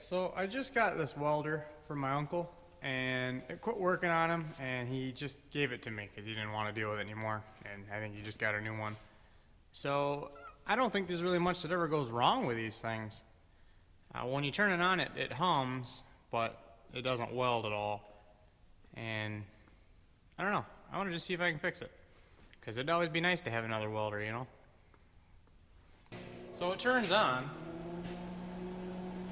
So I just got this welder from my uncle, and it quit working on him, and he just gave it to me because he didn't want to deal with it anymore, and I think he just got a new one. So I don't think there's really much that ever goes wrong with these things. When you turn it on, it hums, but it doesn't weld at all. And I don't know. I want to just see if I can fix it, because it'd always be nice to have another welder, you know? So it turns on,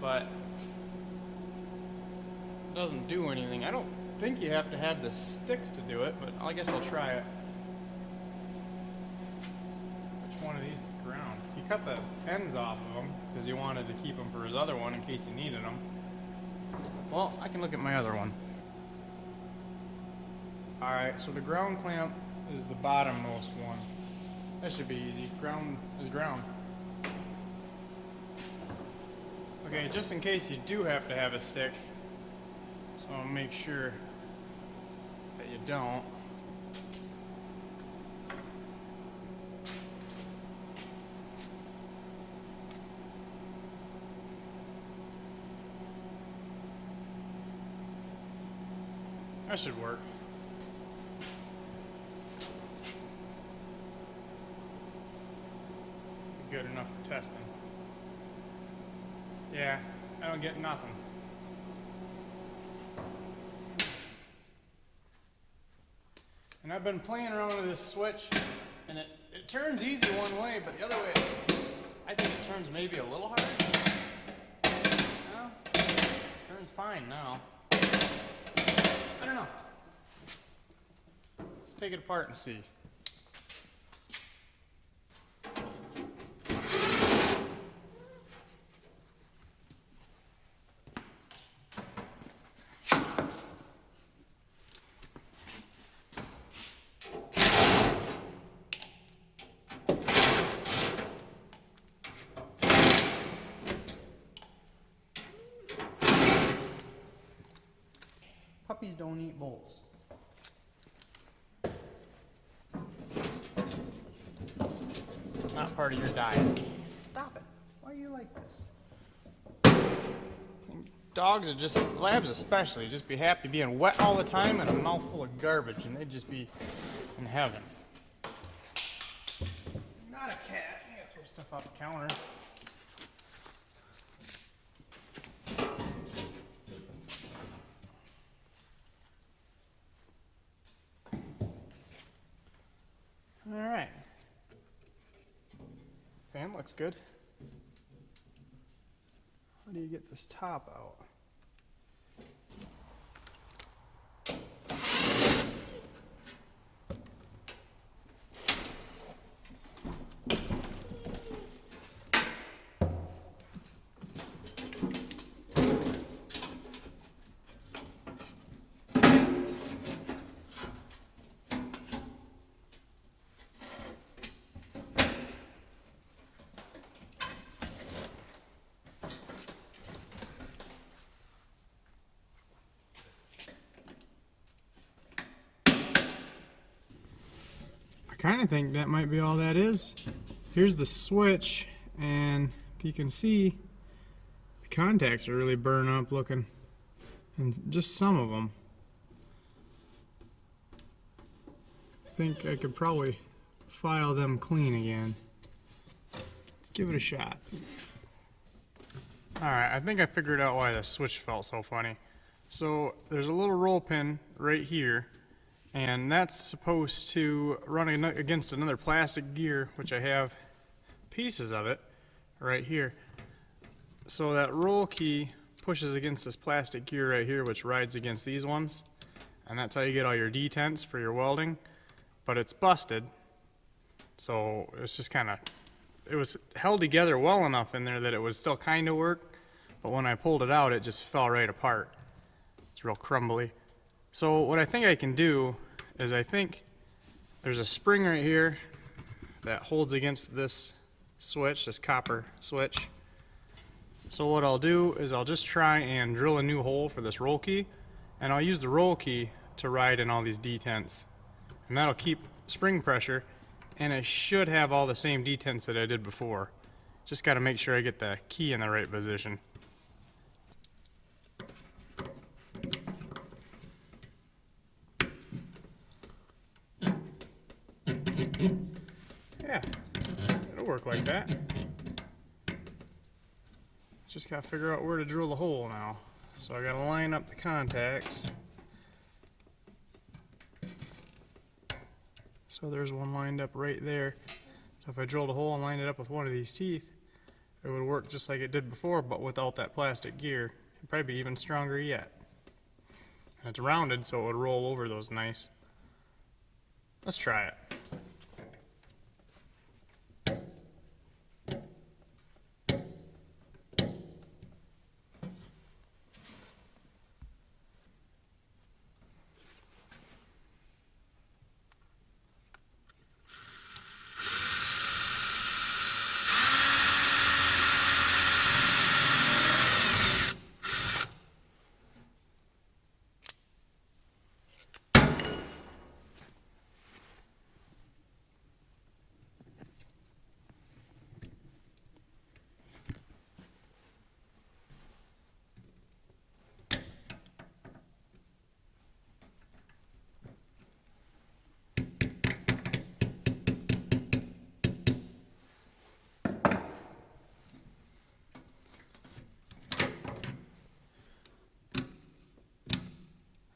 but it doesn't do anything. I don't think you have to have the sticks to do it, but I guess I'll try it. Which one of these is ground? He cut the ends off of them because he wanted to keep them for his other one in case he needed them. Well, I can look at my other one. Alright, so the ground clamp is the bottommost one. That should be easy. Ground is ground. Okay, just in case you do have to have a stick, so I'll make sure that you don't. That should work. Good enough for testing. Yeah, I don't get nothing. And I've been playing around with this switch, and it turns easy one way, but the other way, I think it turns maybe a little harder. No, turns fine now. I don't know. Let's take it apart and see. Puppies don't eat bolts. Not part of your diet. Stop it. Why are you like this? Dogs are just, labs especially, just be happy being wet all the time and a mouthful of garbage, and they'd just be in heaven. Not a cat. I gotta throw stuff off the counter. Alright. Fan looks good. How do you get this top out? I kind of think that might be all that is. Here's the switch, and if you can see, the contacts are really burned up looking, and just some of them. I think I could probably file them clean again. Let's give it a shot. Alright, I think I figured out why the switch felt so funny. So there's a little roll pin right here, and that's supposed to run against another plastic gear, which I have pieces of it right here. So that roll key pushes against this plastic gear right here, which rides against these ones, and that's how you get all your detents for your welding. But it's busted, so it's just kind of, it was held together well enough in there that it would still kind of work, but when I pulled it out, it just fell right apart. It's real crumbly. So what I think I can do is, I think there's a spring right here that holds against this switch, this copper switch. So what I'll do is I'll just try and drill a new hole for this roll key, and I'll use the roll key to ride in all these detents. And that'll keep spring pressure, and it should have all the same detents that I did before. Just got to make sure I get the key in the right position. work like that. Just gotta figure out where to drill the hole now. So I gotta line up the contacts. So there's one lined up right there. So if I drilled a hole and lined it up with one of these teeth, it would work just like it did before, but without that plastic gear. It'd probably be even stronger yet. And it's rounded, so it would roll over those nice. Let's try it.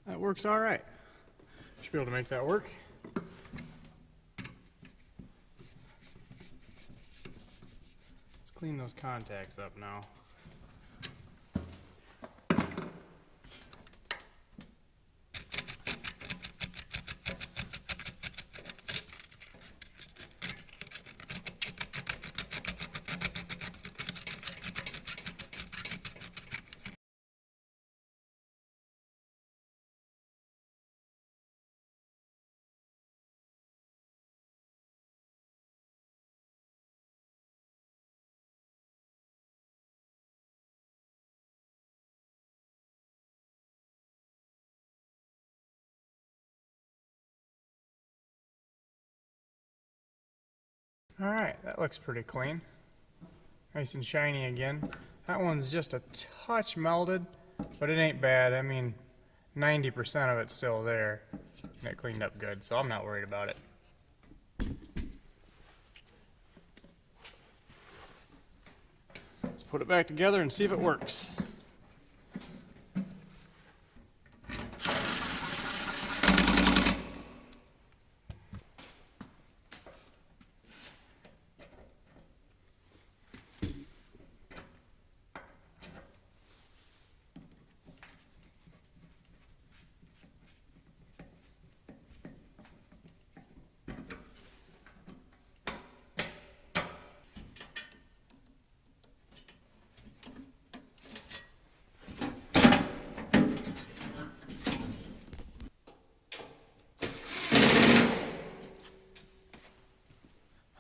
That works all right. Should be able to make that work. Let's clean those contacts up now. Alright, that looks pretty clean. Nice and shiny again. That one's just a touch melted, but it ain't bad. I mean, 90% of it's still there. And it cleaned up good, so I'm not worried about it. Let's put it back together and see if it works.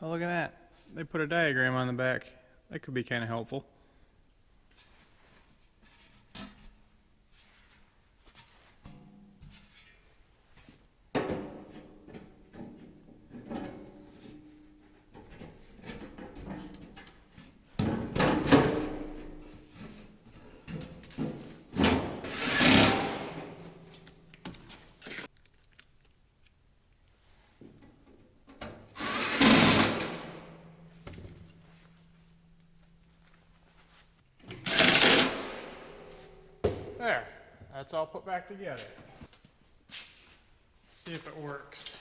Oh, look at that. They put a diagram on the back. That could be kind of helpful. There, that's all put back together. Let's see if it works.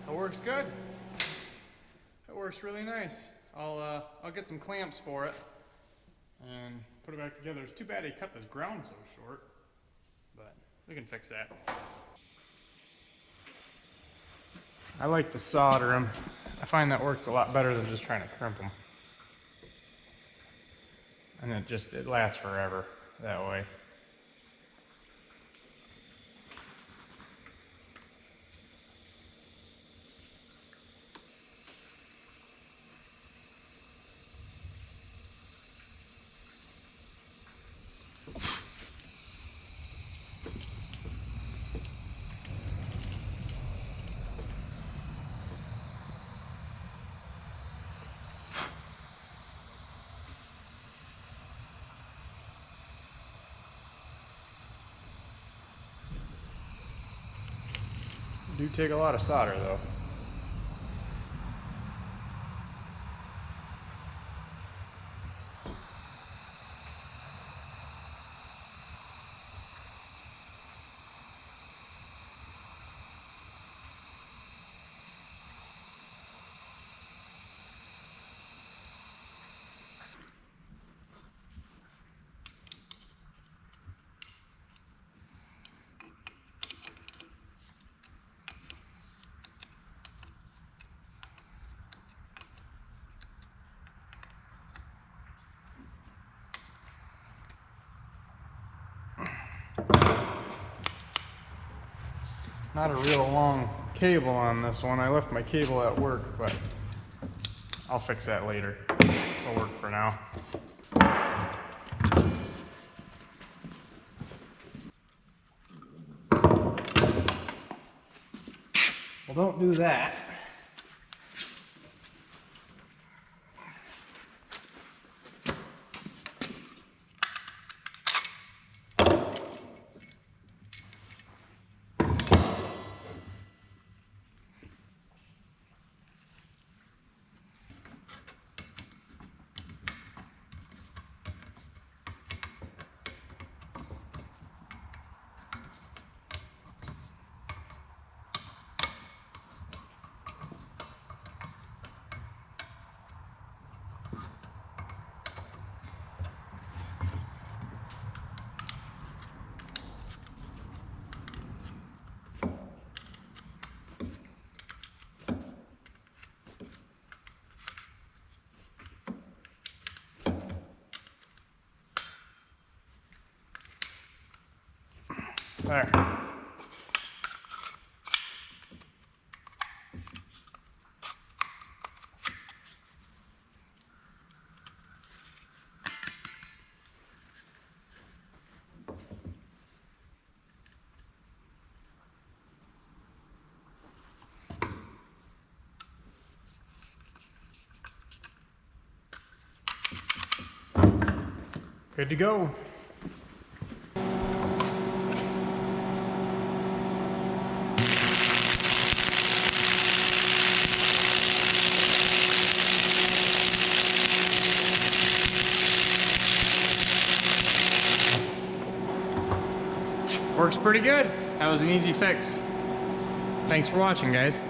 That works good. That works really nice. I'll get some clamps for it and put it back together. It's too bad he cut this ground so short, but we can fix that. I like to solder them. I find that works a lot better than just trying to crimp them. And it lasts forever that way. Do take a lot of solder though. Not a real long cable on this one. I left my cable at work, but I'll fix that later. This will work for now. Well, don't do that. There. Good to go. Works pretty good. That was an easy fix. Thanks for watching, guys.